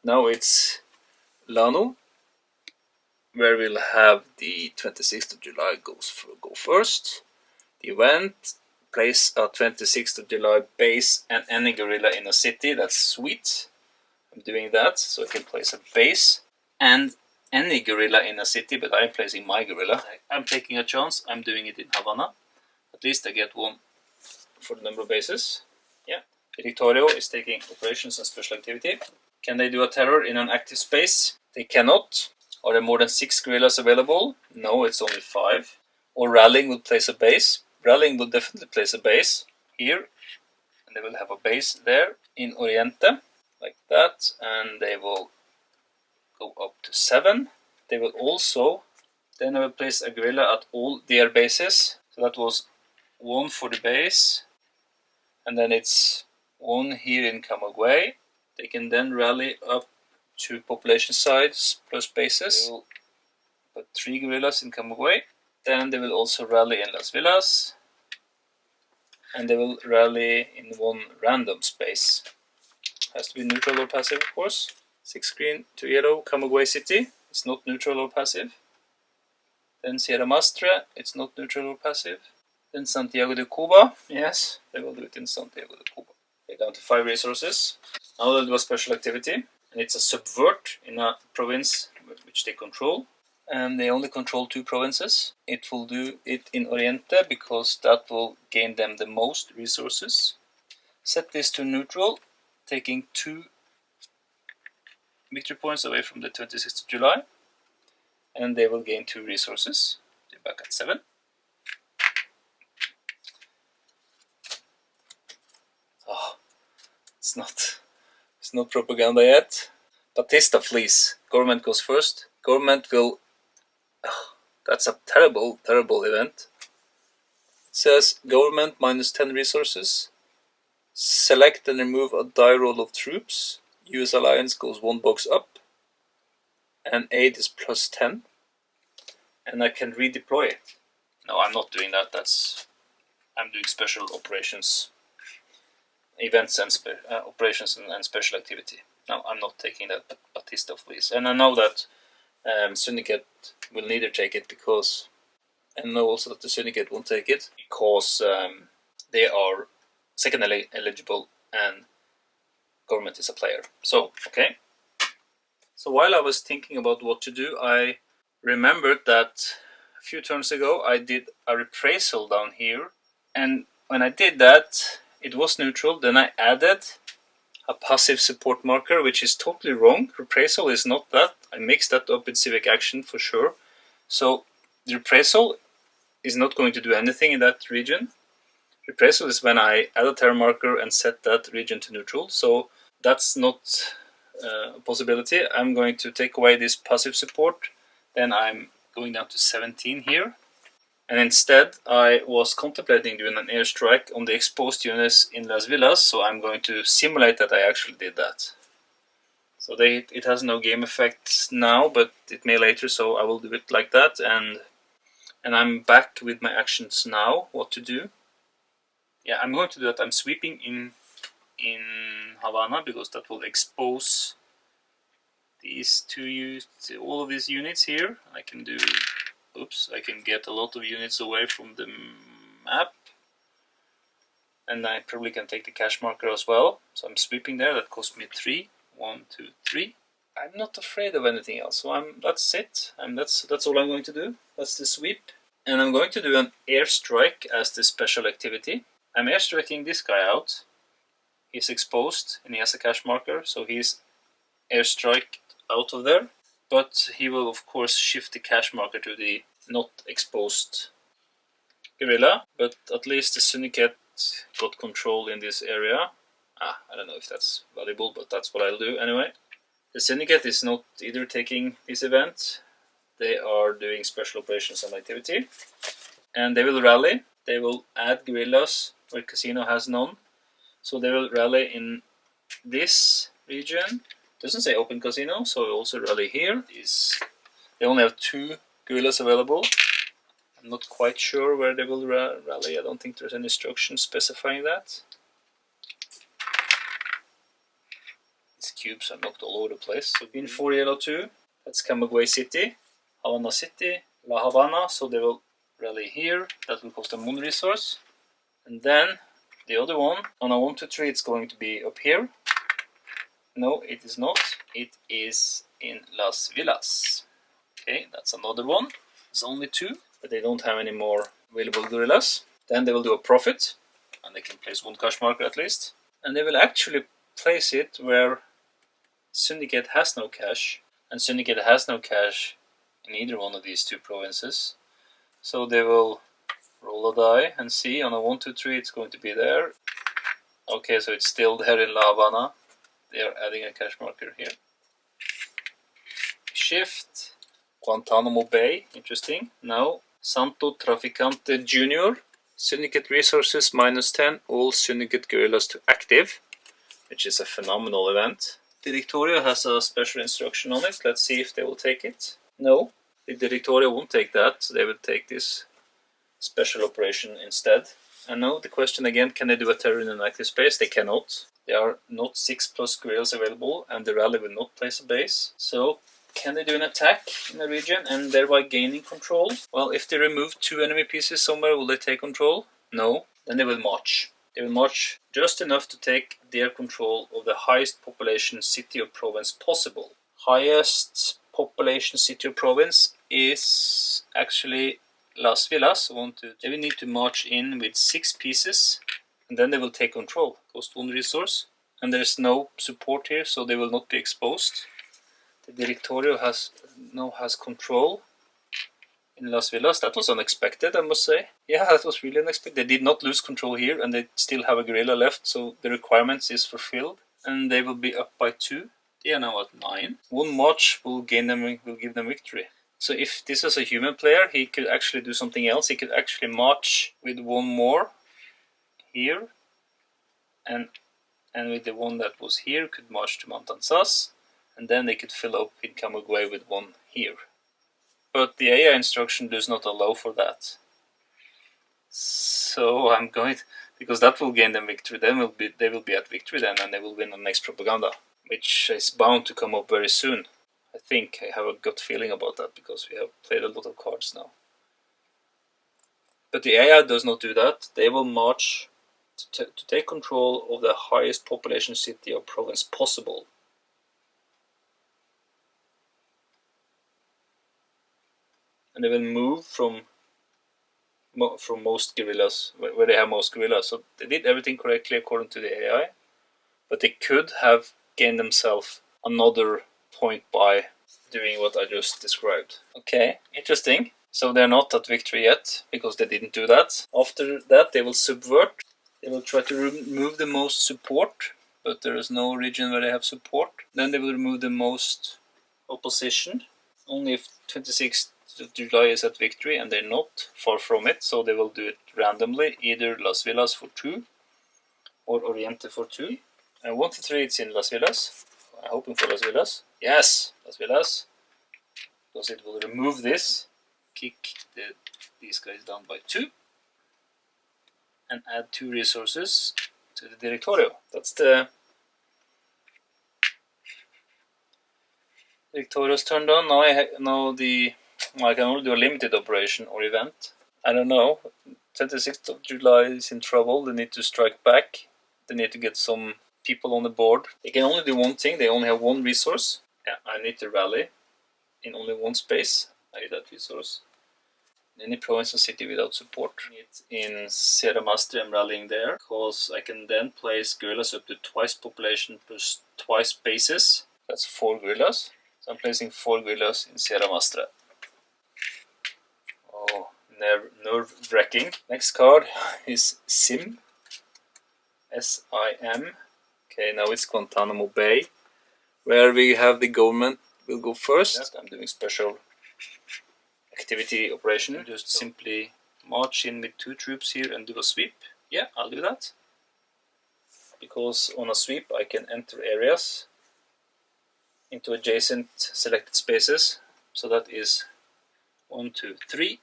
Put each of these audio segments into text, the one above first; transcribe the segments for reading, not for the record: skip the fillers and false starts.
now it's Lano, where we'll have the 26th of July go first. The event, place a 26th of July base and any gorilla in a city. That's sweet. I'm doing that, so I can place a base and any gorilla in a city, but I'm placing my gorilla. I'm taking a chance. I'm doing it in Havana. At least I get one for the number of bases. Yeah. Directorio is taking operations and special activity. Can they do a terror in an active space? They cannot. Are there more than 6 guerrillas available? No, it's only 5. Or Rallying would place a base. Rallying will definitely place a base here. And they will have a base there in Oriente, like that. And they will go up to 7. They will also, then I will place a guerrilla at all their bases. So that was 1 for the base. And then it's 1 here in Camagüey. They can then rally up to population size plus bases. They will put 3 guerrillas in Camagüey. Then they will also rally in Las Villas. And they will rally in 1 random space. Has to be neutral or passive, of course. 6 green to yellow, Camagüey City. It's not neutral or passive. Then Sierra Mastre, it's not neutral or passive. Then Santiago de Cuba, yes, they will do it in Santiago de Cuba. Okay, down to 5 resources. Now they'll do a special activity, and it's a subvert in a province which they control. And they only control 2 provinces. It will do it in Oriente because that will gain them the most resources. Set this to neutral, taking 2 victory points away from the 26th of July. And they will gain 2 resources. They're back at 7. Oh, it's not propaganda yet. Batista flees. Government goes first. Government will... Oh, that's a terrible, terrible event. It says government minus 10 resources. Select and remove a die roll of troops. US alliance goes 1 box up. And aid is plus 10. And I can redeploy it. No, I'm not doing that. I'm doing special operations. Events and operations and special activity. No, I'm not taking that Batista flees. And I know that Syndicate will neither take it because... And I know also that the Syndicate won't take it because they are second eligible and government is a player. So, okay. So while I was thinking about what to do, I remembered that a few turns ago I did a reprisal down here. And when I did that, it was neutral. Then I added a passive support marker, which is totally wrong. Reprisal is not that. I mixed that up with civic action for sure. So the reprisal is not going to do anything in that region. Reprisal is when I add a terror marker and set that region to neutral. So that's not a possibility. I'm going to take away this passive support. Then I'm going down to 17 here. And instead, I was contemplating doing an airstrike on the exposed units in Las Villas, so I'm going to simulate that I actually did that. So it has no game effect now, but it may later, so I will do it like that. And I'm back with my actions now, what to do. Yeah, I'm going to do that. I'm sweeping in Havana, because that will expose these all of these units here. I can do... Oops, I can get a lot of units away from the map. And I probably can take the cache marker as well. So I'm sweeping there, that cost me 3. 1, 2, 3. I'm not afraid of anything else, so that's it. That's all I'm going to do. That's the sweep. And I'm going to do an airstrike as the special activity. I'm airstriking this guy out. He's exposed and he has a cache marker, so he's airstriked out of there. But he will of course shift the cache marker to the not exposed guerrilla. But at least the Syndicate got control in this area. I don't know if that's valuable, but that's what I'll do anyway. The Syndicate is not either taking this event. They are doing special operations and activity. And they will rally. They will add guerrillas where Casino has none. So they will rally in this region. Doesn't say open casino, so we also rally here. They only have 2 guerrillas available. I'm not quite sure where they will rally. I don't think there's any instruction specifying that. These cubes are knocked all over the place. So in 4 yellow 2, that's Camagüey City, Havana City, La Habana, so they will rally here. That will cost them 1 resource. And then the other one, on a 1, 2, 3, it's going to be up here. No, it is not. It is in Las Villas. Okay, that's another one. It's only 2, but they don't have any more available guerrillas. Then they will do a profit, and they can place 1 cash marker at least. And they will actually place it where Syndicate has no cash, and Syndicate has no cash in either one of these 2 provinces. So they will roll a die and see. On a 1, 2, 3, it's going to be there. Okay, so it's still there in La Habana. They are adding a cash marker here. Shift. Guantanamo Bay, interesting. Now, Santo Traficante Jr. Syndicate resources -10, all Syndicate guerrillas to active, which is a phenomenal event. Directorio has a special instruction on it. Let's see if they will take it. No, the Directorio won't take that, so they will take this special operation instead. And now the question again, can they do a terror in an active space? They cannot. There are not 6+ guerrillas available, and the rally will not place a base. So, can they do an attack in a region and thereby gaining control? Well, if they remove 2 enemy pieces somewhere, will they take control? No. Then they will march. They will march just enough to take their control of the highest population city or province possible. Highest population city or province is actually Las Villas. They will need to march in with 6 pieces, and then they will take control. Cost 1 resource, and there is no support here, so they will not be exposed. The Directorio has control in Las Villas. That was unexpected, I must say. Yeah, that was really unexpected. They did not lose control here, and they still have a guerrilla left, so the requirements is fulfilled, and they will be up by 2. They are now at 9. 1 march will give them victory. So if this was a human player, he could actually do something else. He could actually march with 1 more here, and with the one that was here could march to Matanzas, and then they could fill up in Camagüey with 1 here. But the AI instruction does not allow for that. So I'm going to, because that will gain them victory. Then they will be at victory then, and they will win the next propaganda, which is bound to come up very soon. I think I have a gut feeling about that because we have played a lot of cards now. But the AI does not do that. They will march to take control of the highest population city or province possible. And they will move from most guerrillas, where they have most guerrillas. So they did everything correctly according to the AI, but they could have gained themselves another point by doing what I just described. Okay, interesting. So they're not at victory yet, because they didn't do that. After that, they will subvert. They will try to remove the most support, but there is no region where they have support. Then they will remove the most opposition. Only if 26th of July is at victory, and they're not far from it, so they will do it randomly, either Las Villas for 2 or Oriente for 2. And 1 to 3 it's in Las Villas. I'm hoping for Las Villas. Yes, Las Villas, because it will remove this, kick these guys down by 2, and add 2 resources to the Directorio. That's the Directorio's turn done. Now I can only do a limited operation or event. I don't know. 26th of July is in trouble. They need to strike back. They need to get some people on the board. They can only do one thing. They only have 1 resource. Yeah, I need to rally in only 1 space. I need that resource. Any province or city without support. In Sierra Mastre, I'm rallying there, because I can then place guerrillas up to twice population plus twice bases. That's 4 guerrillas. So I'm placing 4 guerrillas in Sierra Mastre. Oh, nerve-wracking. Next card is SIM. S-I-M. Okay, now it's Guantanamo Bay, where we have the government will go first. Yes, I'm doing special activity operation. Just simply march in with 2 troops here and do a sweep. Yeah, I'll do that. Because on a sweep I can enter areas into adjacent selected spaces. So that is 1, 2, 3.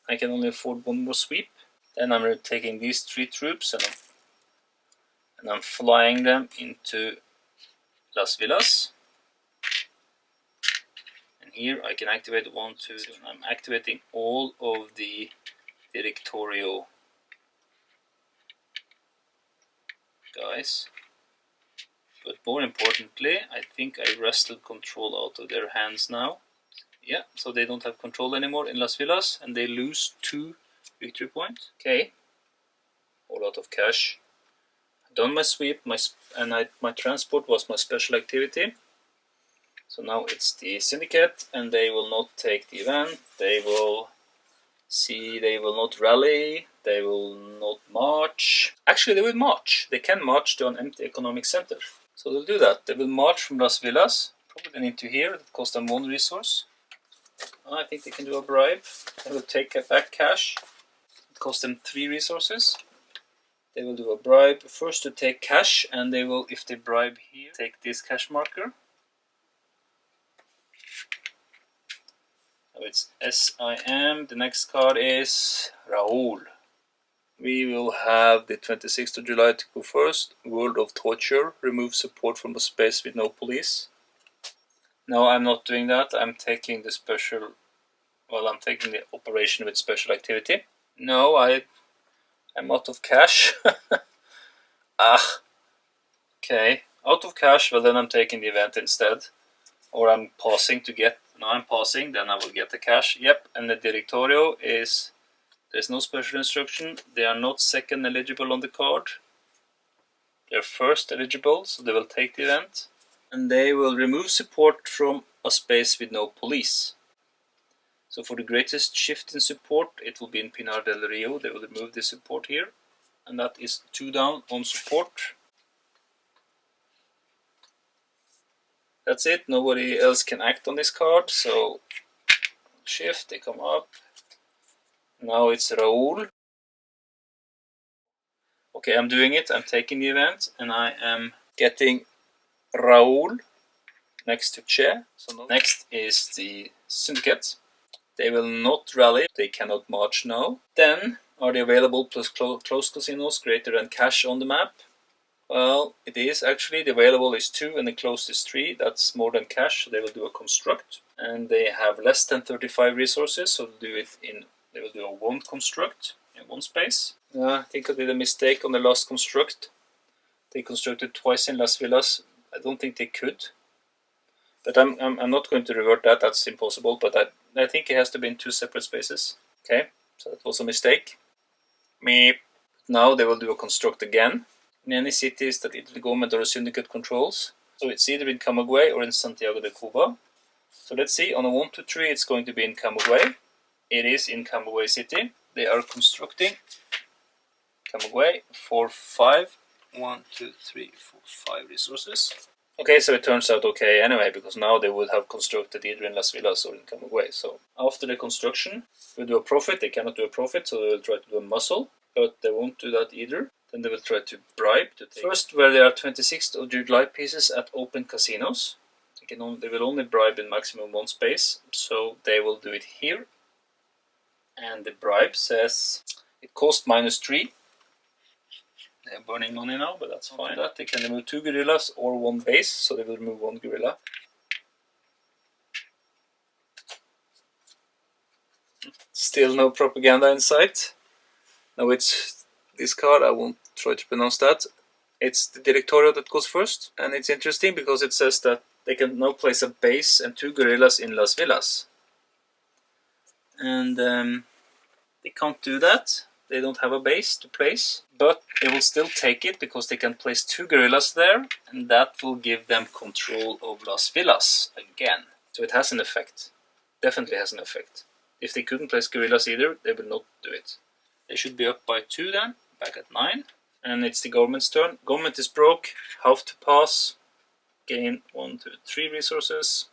I can only afford 1 more sweep. Then I'm taking these 3 troops and I'm flying them into Las Villas. And here I can activate 1, 2, 3. I'm activating all of the Directorio guys. But more importantly, I think I wrestled control out of their hands now. Yeah, so they don't have control anymore in Las Villas, and they lose 2 victory points. Okay, all out of cash. Done my sweep, my transport was my special activity. So now it's the syndicate, and they will not take the event. They will not rally. They will not march. Actually, they will march. They can march to an empty economic center. So they'll do that. They will march from Las Villas, probably into here. That costs them 1 resource. I think they can do a bribe. They will take back cash. It costs them 3 resources. They will do a bribe first to take cash, and they will, if they bribe here, take this cash marker. So it's SIM. The next card is Raúl. We will have the 26th of July to go first. World of Torture. Remove support from a space with no police. No, I'm not doing that. I'm taking the special. Well, I'm taking the operation with special activity. No, I'm out of cash. Okay. Out of cash, well then I'm taking the event instead. Or I'm pausing to get, now I'm pausing, then I will get the cash. Yep, and the Directorio is, there's no special instruction. They are not second eligible on the card. They're first eligible, so they will take the event. And they will remove support from a space with no police. So for the greatest shift in support, it will be in Pinar del Rio. They will remove the support here. And that is 2 down on support. That's it. Nobody else can act on this card. So shift, they come up. Now it's Raúl. Okay, I'm doing it. I'm taking the event. And I am getting Raúl next to Che. So next is the syndicate. They will not rally. They cannot march now. Then, are they available plus closed casinos greater than cash on the map? Well, it is actually. The available is 2 and the closed is 3. That's more than cash, so they will do a construct. And they have less than 35 resources, so they will do a 1 construct in 1 space. I think I did a mistake on the last construct. They constructed twice in Las Villas. I don't think they could. But I'm not going to revert that. That's impossible. But I think it has to be in 2 separate spaces. Okay, so that was a mistake. Meep. Now they will do a construct again in any cities that either the government or a syndicate controls. So it's either in Camagüey or in Santiago de Cuba. So let's see. On a 1, 2, 3, it's going to be in Camagüey. It is in Camagüey City. They are constructing Camagüey for 5. 1, 2, 3, 4, 5 resources. Okay, so it turns out okay anyway, because now they would have constructed either in Las Villas or in Camagüey. So after the construction, we'll do a profit. They cannot do a profit, so they will try to do a muscle, but they won't do that either. Then they will try to bribe. First, where there are 26th of July pieces at open casinos, they will only bribe in maximum 1 space, so they will do it here. And the bribe says it cost -3. They're burning money now, but that's fine. That they can remove 2 guerrillas or 1 base, so they will remove 1 guerrilla. Still no propaganda in sight. Now it's this card, I won't try to pronounce that. It's the Directorio that goes first, and it's interesting because it says that they can now place a base and 2 guerrillas in Las Villas. And they can't do that. They don't have a base to place, but they will still take it because they can place 2 guerrillas there, and that will give them control of Las Villas again. So it has an effect. Definitely has an effect. If they couldn't place guerrillas either, they will not do it. They should be up by 2 then, back at 9. And it's the government's turn. Government is broke, half to pass, gain 1, 2, 3 resources.